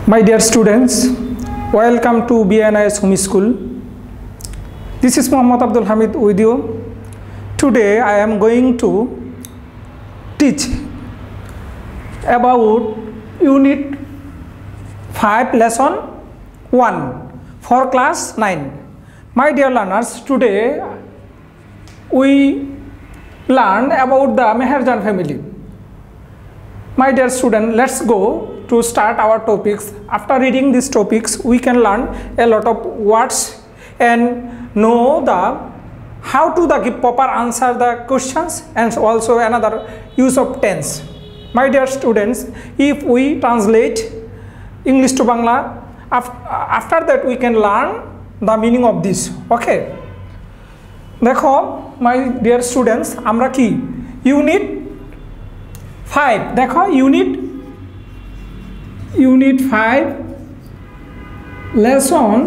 My dear students, welcome to BNIS Home School. This is Muhammad Abdul Hamid with you. Today I am going to teach about Unit 5 Lesson 1 for Class 9. My dear learners, today we learn about the Meherjan family. My dear student, let's go to start our topics. After reading these topics, we can learn a lot of words and know how to give proper answer the questions and also another use of tense. My dear students, if we translate English to Bangla, after that we can learn the meaning of this. Okay. देखो my dear students, আমরা কি Unit 5 देखो Unit 5 lesson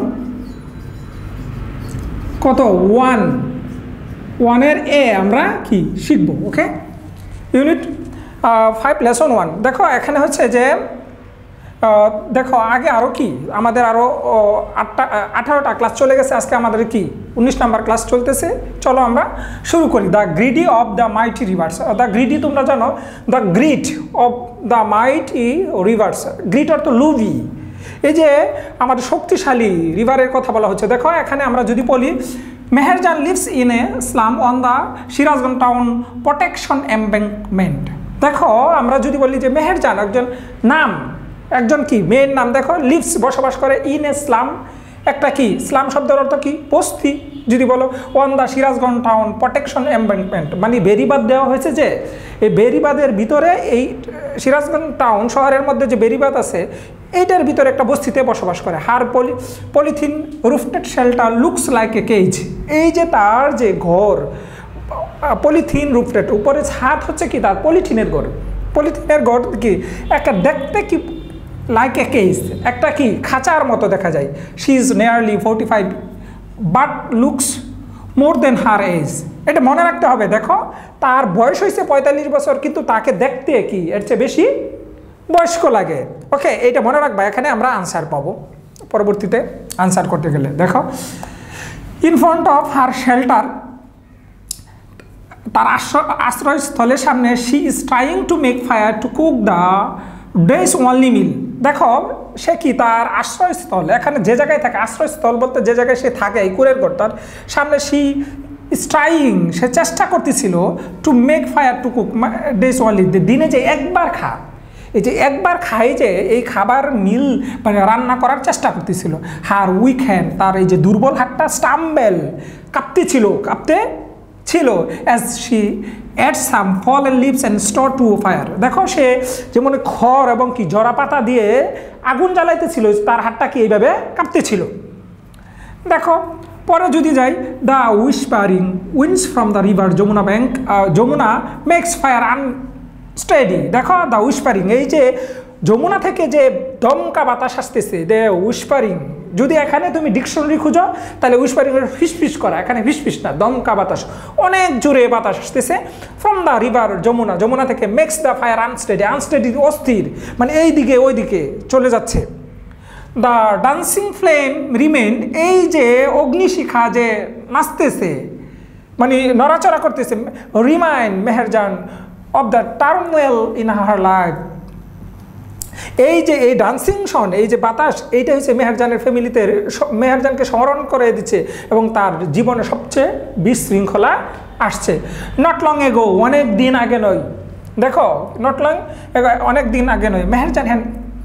কত 1 এর এ আমরা কি শিখব ওকে Unit 5 lesson 1 দেখো এখানে হচ্ছে যে দেখো আগে আরো কি আমাদের আরো 18টা ক্লাস চলে গেছে আজকে আমাদের কি 19 নাম্বার ক্লাস চলতেছে চলো আমরা শুরু করি the greedy of the mighty rivers the greedy তোমরা জানো the greed of the mighty rivers greed অর্থ লুভি এই যে আমাদের শক্তিশালী রিভারের কথা বলা হচ্ছে দেখো এখানে আমরা যদি বলি Meherjaan lives in a slum on the Sirajganj town protection embankment দেখো আমরা যদি বলি যে মেহেরজান একজন কি মেয়ের নাম দেখো লিভস বসবাস করে ইন এ স্লাম একটা কি স্লাম শব্দের অর্থ কি বস্তি যদি বলো on the Sirajganj town protection embankment মানে বেড়িবাঁধ দেওয়া হয়েছে যে এই বেড়িবাঁধের ভিতরে এই সিরাজগঞ্জ টাউন শহরের মধ্যে যে বেড়িবাঁধ আছে এইটার ভিতরে একটা বস্তিতে বসবাস করে her polythene roofed shelter looks like a cage এই যে তার যে ঘর পলিথিন রুফটেড উপরে ছাদ হচ্ছে কি তার পলিথিনের ঘর কি একটা দেখতে কি লাইক এ কেস একটা কি খাঁচার মতো দেখা যায় she is nearly 45 but looks more than her age এটা মনে রাখতে হবে দেখো তার বয়স হয়েছে 45 বছর কিন্তু তাকে দেখতে কি এর চেয়ে বেশি বয়স্ক লাগে ওকে এইটা মনে রাখবা এখানে আমরা আনসার পাবো পরবর্তীতে আনসার করতে গেলে দেখো in front of her shelter তার আশ্রয়স্থলের সামনে she is trying to make fire to cook the day's only meal দেখো সে কি তার আশ্রয়স্থল এখানে যে জায়গায় থাকে আশ্রয়স্থল বলতে যে জায়গায় সে থাকে এই কুরের ঘরটার সামনে শি ইজ ট্রাইং সে চেষ্টা করতেছিল to make fire to cook ডেস অনলি দিনে যে একবার এই যে একবার খাই যে এই খাবার মিল মানে রান্না করার চেষ্টা করতেছিল হার উইক হ্যান্ড তার এই যে দুর্বল হাতটা স্টাম্বেল কাঁপতে ছিল as she add some fallen leaves and store to fire দেখো সে যেমন খড় এবং কি জরা পাতা দিয়ে আগুন জ্বালাইতেছিল তার হাতটা কি এইভাবে কাঁপতেছিল দেখো পরে যদি যাই the whispering winds from the river Jamuna bank Jamuna makes fire unsteady দেখো দ্য উইসপারিং এই যে যমুনা থেকে যে দমকা বাতাস আসতেছে দ্য উইসপারিং যদি এখানে তুমি ডিকশনারি খুঁজো তাহলে উইসপারিং ফিসফিস করা এখানে ফিসফিস না দমকা বাতাস অনেক জোরে বাতাস আসতেছে ফ্রম দ্য রিভার যমুনা থেকে মেক্স দ্য ফায়ার আনস্টেডি অস্থির মানে এই দিকে ওই দিকে চলে যাচ্ছে দ্য ডান্সিং ফ্লেম রিমেন এই যে অগ্নিশিখা যে নাচতেছে মানে নড়াচড়া করতেছে remind Meherjaan of the turmoil in her life এই যে এই ডান্সিং সন এই যে বাতাস এইটা হচ্ছে মেহেরজানের ফ্যামিলিতে মেহেরজানকে স্মরণ করে দিচ্ছে এবং তার জীবনে সবচেয়ে বিশৃঙ্খলা আসছে নট লং এগো অনেক দিন আগে নয় দেখো নট লং অনেক দিন আগে নয় মেহেরজান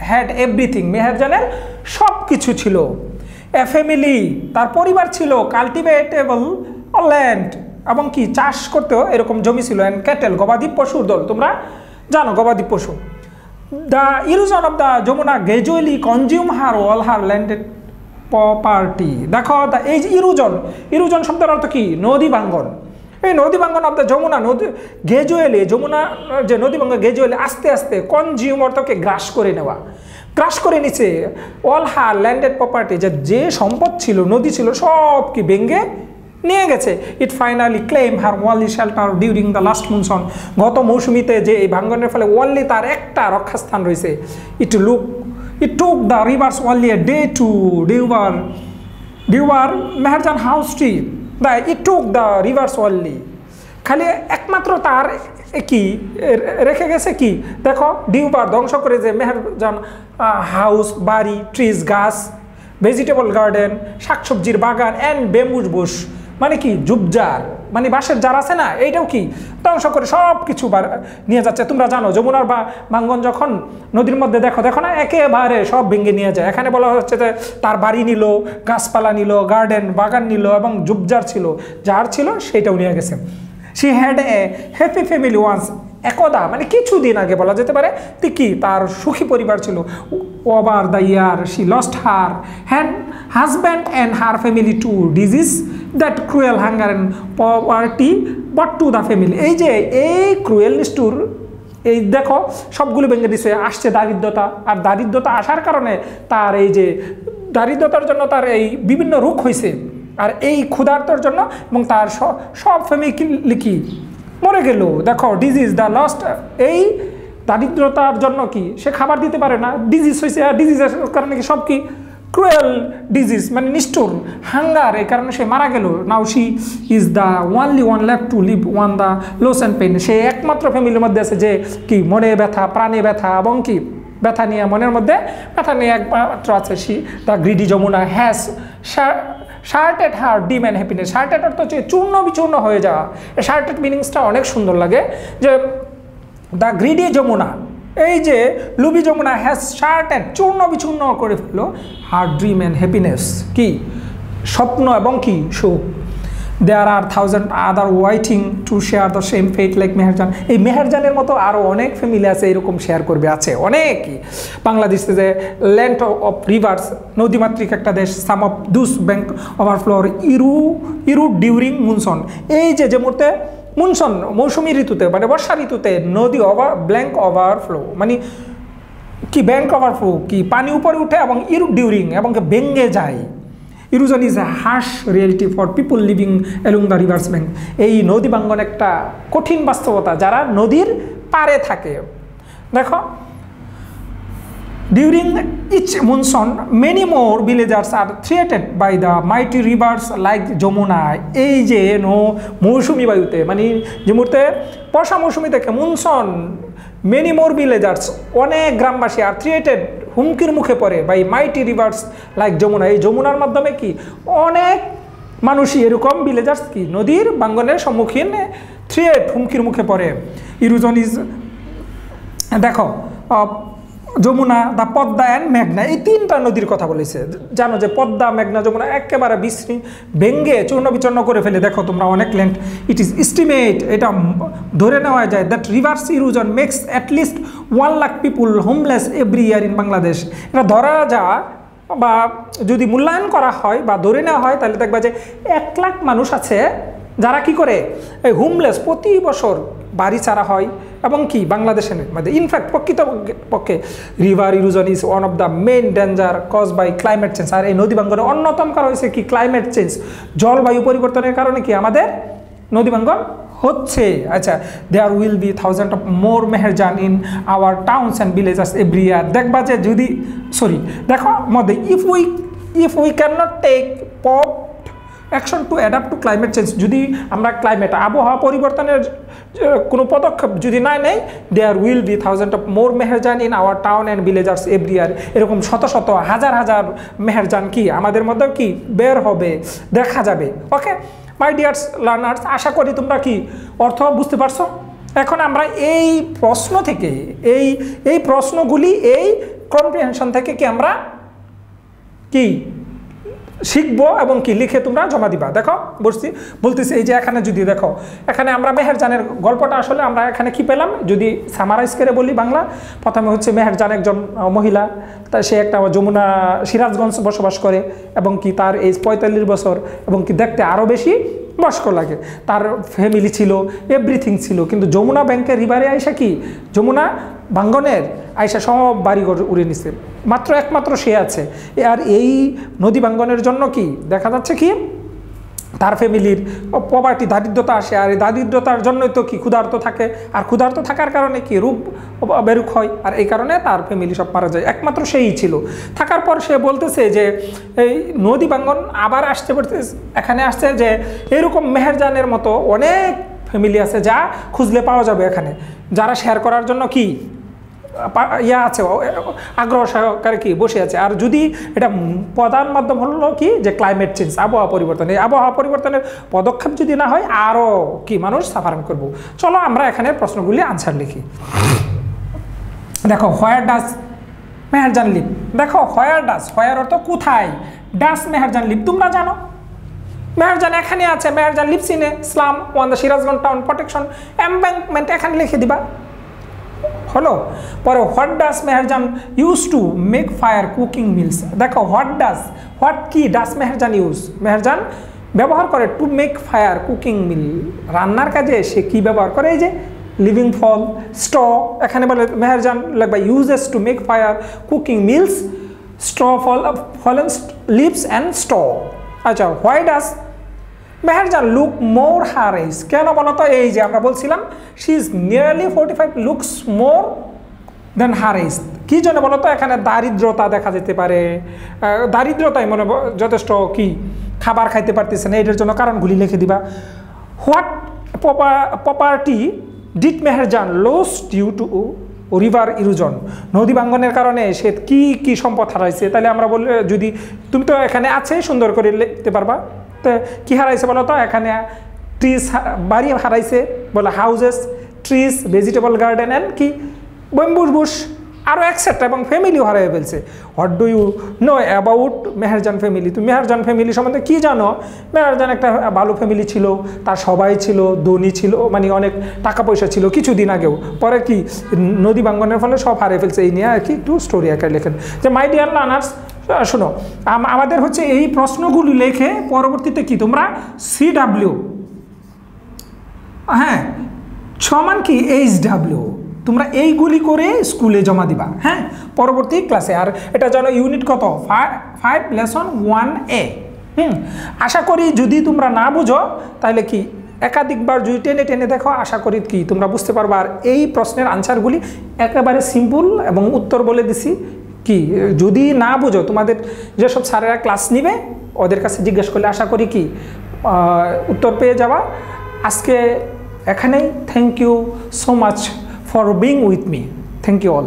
হ্যাড এভরিথিং মেহেরজানের সব কিছু ছিল এ ফ্যামিলি তার পরিবার ছিল কাল্টিভেটেবল ল্যান্ড এবং কি চাষ করতেও এরকম জমি ছিল অ্যান্ড ক্যাটেল গবাদি পশুর দল তোমরা জানো গবাদি পশু The erosion of the Jamuna gradually consume all her landed property. দেখো এই যে ইরোজন শব্দের অর্থ কি নদী ভাঙ্গন এই নদী ভাঙ্গন অফ দ্য যমুনা নদী গ্রাজুয়ালি যমুনা যে নদী ভাঙ্গন গ্রাজুয়ালি আস্তে আস্তে কনজিউম অর্থকে গ্রাস করে নিচ্ছে অল হার ল্যান্ডেড প্রপার্টি যে সম্পদ ছিল নদী ছিল সব কি ভেঙে নিয়ে গেছে ইট finally claim her only shelter during the last monsoon গত মৌসুমিতে যে এই ভাঙ্গনের ফলে ওয়ানলি তার একটা রক্ষাস্থান রয়েছে It took the rivers only a day to deliver Meherjan house tree. It took the rivers only. খালি একমাত্র তার কি রেখে গেছে কি দেখো ডিউবার ধ্বংস করে যে মেহেরজান হাউস বাড়ি ট্রিজ গাছ ভেজিটেবল গার্ডেন শাকসবজির বাগান অ্যান্ড বেম্বুস বুশ মানে কি ঝুপঝাড় মানে বাঁশের জার আছে না এইটাও কি ধ্বংস করে সব কিছু নিয়ে যাচ্ছে তোমরা জানো যমুনার বা ভাঙ্গন যখন নদীর মধ্যে দেখো না একেবারে সব ভেঙে নিয়ে যায় এখানে বলা হচ্ছে যে তার বাড়ি নিল গাছপালা নিল গার্ডেন বাগান নিল এবং ঝুপঝাড় ছিল যার ছিল সেটাও নিয়ে গেছে She had a happy family once. একদা মানে কিছুদিন আগে বলা যেতে পারে কি তার সুখী পরিবার ছিল over the year she lost her husband and her family two disease that cruel hunger and poverty but to the family এই যে এই ক্রুয়েল নিষ্ঠুর এই দেখো সবগুলো ভেঙে দিছে আসছে দারিদ্রতা আর দারিদ্রতা আসার কারণে তার এই যে দারিদ্রতার জন্য তার এই বিভিন্ন রোগ হয়েছে আর এই ক্ষুধার্তর জন্য এবং তার সব ফ্যামিলি কি মরে গেল দেখো ডিজিজ দ্য লস্ট এই দারিদ্রতার জন্য কি সে খাবার দিতে পারে না ডিজিজ হয়েছে আর ডিজিজের কারণে কি সব কি ক্রুয়েল ডিজিজ মানে নিষ্ঠুর হাঙ্গার এই কারণে সে মারা গেল now she is the only one left to live one the loss and pain সে একমাত্র ফ্যামিলির মধ্যে আছে যে কি মনে ব্যথা প্রাণে ব্যথা এবং কি ব্যথা নিয়ে মনের মধ্যে ব্যথা নিয়ে একমাত্র আছে she the greedy Jamuna has shattered her dream and happiness শার্টেড অর্থ হচ্ছে চূর্ণ বিচূর্ণ হয়ে যাওয়া এই শার্টেড মিনিংসটা অনেক সুন্দর লাগে যে দ্য গ্রিডি যমুনা এই যে লুবি যমুনা হ্যাজ শার্টেড চূর্ণ বিচূর্ণ করে ফেললো হার ড্রিম অ্যান্ড হ্যাপিনেস কি স্বপ্ন এবং কি সুখ there are thousand other waiting to share the same fate like Meherjan এই মেহেরজানের মতো আরও অনেক ফ্যামিলি আছে এরকম শেয়ার করবে আছে অনেকই বাংলাদেশে যে ল্যান্ড অফ রিভার্স নদীমাতৃক একটা দেশ সাম অফ দুস ব্যাঙ্ক ওভারফ্লোর ইরু ডিউরিং মুনসন এই যে মুহূর্তে মুনসন মৌসুমী ঋতুতে মানে বর্ষা ঋতুতে নদী ব্ল্যাঙ্ক ওভারফ্লো মানে কি ব্যাঙ্ক ওভারফ্লো কি পানি উপরে উঠে এবং ইরু ডিউরিং এবং ভেঙে যায় erosion is a harsh reality for people living along the rivers bank এই নদী ভাঙ্গন একটা কঠিন বাস্তবতা যারা নদীর পারে থাকে দেখো during each monsoon many more villagers are threatened by the mighty rivers like Jamuna এই যে মৌসুমি বায়ুতে মানে যে মুহূর্তে বর্ষা মৌসুমি থেকে মনসুন মেনি মোর ভিলেজার্স অনেক গ্রামবাসী আর থ্রিয়েটেড হুমকির মুখে পড়ে by mighty rivers like Jamuna এই যমুনার মাধ্যমে কি অনেক মানুষই এরকম ভিলেজার্স কি নদীর ভাঙ্গনের সম্মুখীন থ্রিয়েট হুমকির মুখে পড়ে ইরোশন ইজ দেখো যমুনা দ্য পদ্মা অ্যান্ড মেঘনা এই তিনটা নদীর কথা বলেছে জানো যে পদ্মা মেঘনা যমুনা একেবারে বিশ্রী ভেঙ্গে চূর্ণ বিচূর্ণ করে ফেলে দেখো তোমরা অনেক ল্যান্ড ইট ইজ এস্টিমেট এটা ধরে নেওয়া যায় that rivers erosion makes at least 1 lakh people homeless every year in Bangladesh এটা ধরা যায় বা যদি মূল্যায়ন করা হয় বা ধরে নেওয়া হয় তাহলে দেখবা যে 1 লাখ মানুষ আছে যারা কি করে এই হোমলেস প্রতি বছর বাড়ি ছাড়া হয় এবং কি বাংলাদেশের মধ্যে ইনফ্যাক্ট প্রকৃতপক্ষে river erosion is one of the main danger cause by climate change আর এই নদী ভাঙ্গনের অন্যতম কারণ হয়েছে কি ক্লাইমেট চেঞ্জ জলবায়ু পরিবর্তনের কারণে কি আমাদের নদী ভাঙ্গন হচ্ছে আচ্ছা there will be thousand of more Meherjan in our towns and villages every year দেখবা যে যদি দেখো মধ্যে if we can not take action to adapt to climate change যদি আমরা ক্লাইমেট আবহাওয়া পরিবর্তনের কোনো পদক্ষেপ যদি না নেই there will be thousand of more Meherjan in our town and villagers every year এরকম শত শত হাজার হাজার মেহেরজান কি আমাদের মধ্যে কি বের হবে দেখা যাবে ওকে মাই ডিয়ার্স লার্নার্স আশা করি তোমরা কি অর্থ বুঝতে পারছো এখন আমরা এই প্রশ্ন থেকে এই প্রশ্নগুলি এই কম্প্রিহেনশন থেকে কি আমরা কি শিখবো এবং কি লিখে তোমরা জমা দিবা দেখো বলতেছি এই যে এখানে যদি দেখো এখানে আমরা মেহেরজানের গল্পটা আসলে আমরা এখানে কি পেলাম যদি সামারাইজ করে বলি বাংলা প্রথমে হচ্ছে মেহেরজান একজন মহিলা তা সে একটা যমুনা সিরাজগঞ্জ বসবাস করে এবং কি তার এই 45 বছর এবং কি দেখতে আরও বেশি বয়স্ক লাগে তার ফ্যামিলি ছিল এভরিথিং ছিল কিন্তু যমুনা ব্যাংকের রিভারে আইসা কি যমুনা ভাঙ্গনের আইসা সব বাড়িঘর উড়ে নিছে একমাত্র সে আছে আর এই নদী ভাঙ্গনের জন্য কি দেখা যাচ্ছে কি তার ফ্যামিলির পভার্টি দারিদ্রতা আসে, আর এই দারিদ্রতার জন্যই তো কি ক্ষুধার্ত থাকে, আর ক্ষুধার্ত থাকার কারণে কি রূপ বেরুক হয়, আর এই কারণে তার ফ্যামিলি সব মারা যায়, একমাত্র সেই ছিল। থাকার পর সে বলতেছে যে এই নদী ভাঙ্গন আবার আসতে পড়তেছে, এখানে আসছে যে এরকম মেহেরজানের মতো অনেক ফ্যামিলি আছে যা খুঁজলে পাওয়া যাবে এখানে, যারা শেয়ার করার জন্য কি ইয়া আছে, আগ্রহ সহকারে কি বসে আছে। আর যদি এটা প্রধান মাধ্যম হলো কি যে ক্লাইমেট চেঞ্জ, আবহাওয়া পরিবর্তন, এই আবহাওয়া পরিবর্তনের পদক্ষেপ যদি না হয় আরও কি মানুষ সাফারিং করব। চলো আমরা এখানে প্রশ্নগুলি আনসার লিখি। দেখো হোয়ার ডাজ মেহেরজান লিভ, দেখো হোয়ার ডাজ, হোয়ার অর্থ কোথায়, ডাজ মেহেরজান লিভ তোমরা জানো, মেহেরজান এখানে আছে, Meherjan lives in a slum on the Sirajganj town protection embankment, এখানে লিখে দিবা হলো। পরে what does Meherjan use to make fire cooking meals, দেখো হোয়াট ডাজ, হোয়াট কি ডাজ মেহেরজান ইউজ, মেহেরজান ব্যবহার করে to make fire cooking meal, রান্নার কাজে সে কি ব্যবহার করে, এই যে লিভিং ফল স্ট্র, এখানে বলে মেহেরজান লাগবে uses to make fire cooking meals straw fallen leaves and straw. আচ্ছা why does Meherjan look more her age, কেন বলো তো, এই যে আমরা বলছিলাম she is nearly 45 looks more than her age, কী জন্য বলো তো, এখানে দারিদ্রতা দেখা যেতে পারে, দারিদ্রতাই মনে যথেষ্ট কি খাবার খাইতে পারতেছে না, এটার জন্য কারণগুলি লিখে দিবা। What property did Meherjan loss due to river erosion, নদী ভাঙ্গনের কারণে সে কি কি সম্পদ হারাইছে, তাহলে আমরা বলি যদি তুমি তো এখানে আছে সুন্দর করে লিখতে পারবা, তো কী হারাইছে বলো তো, এখানে ট্রিজ বাড়ি হারাইছে বলে houses, trees, vegetable garden and কি ব্যাম্বু বুশ, আরও এক্সেট্রা, এবং ফ্যামিলিও হারিয়ে ফেলছে। What do you know about Meherjan family, তুমি মেহেরজান ফ্যামিলি সম্বন্ধে কী জানো, মেহেরজান একটা ভালো ফ্যামিলি ছিল, তার সবাই ছিল, ধনী ছিল, মানে অনেক টাকা পয়সা ছিল কিছুদিন আগেও, পরে কি নদী ভাঙ্গনের ফলে সব হারিয়ে ফেলছে, এই নিয়ে আর কি একটু স্টোরি আকারে লেখেন। যে মাই ডিয়ার লার্নার্স শোনো, আমাদের হচ্ছে এই প্রশ্নগুলি লেখে পরবর্তীতে কি তোমরা CW হ্যাঁ সমান কি HW তোমরা এইগুলি করে স্কুলে জমা দিবা, হ্যাঁ পরবর্তী ক্লাসে। আর এটা জানো ইউনিট কত 5 লেসন 1A। আশা করি যদি তোমরা না বুঝো তাহলে কি একাধিকবার যদি টেনে টেনে দেখো, আশা করি কি তোমরা বুঝতে পারবা। আর এই প্রশ্নের আনসারগুলি একেবারে সিম্পল এবং উত্তর বলে দিছি, কি যদি না বুঝো তোমাদের যেসব স্যারেরা ক্লাস নিবে ওদের কাছে জিজ্ঞেস করলে আশা করি কি উত্তর পেয়ে যাবা। আজকে এখানেই, thank you so much for being with me, thank you all.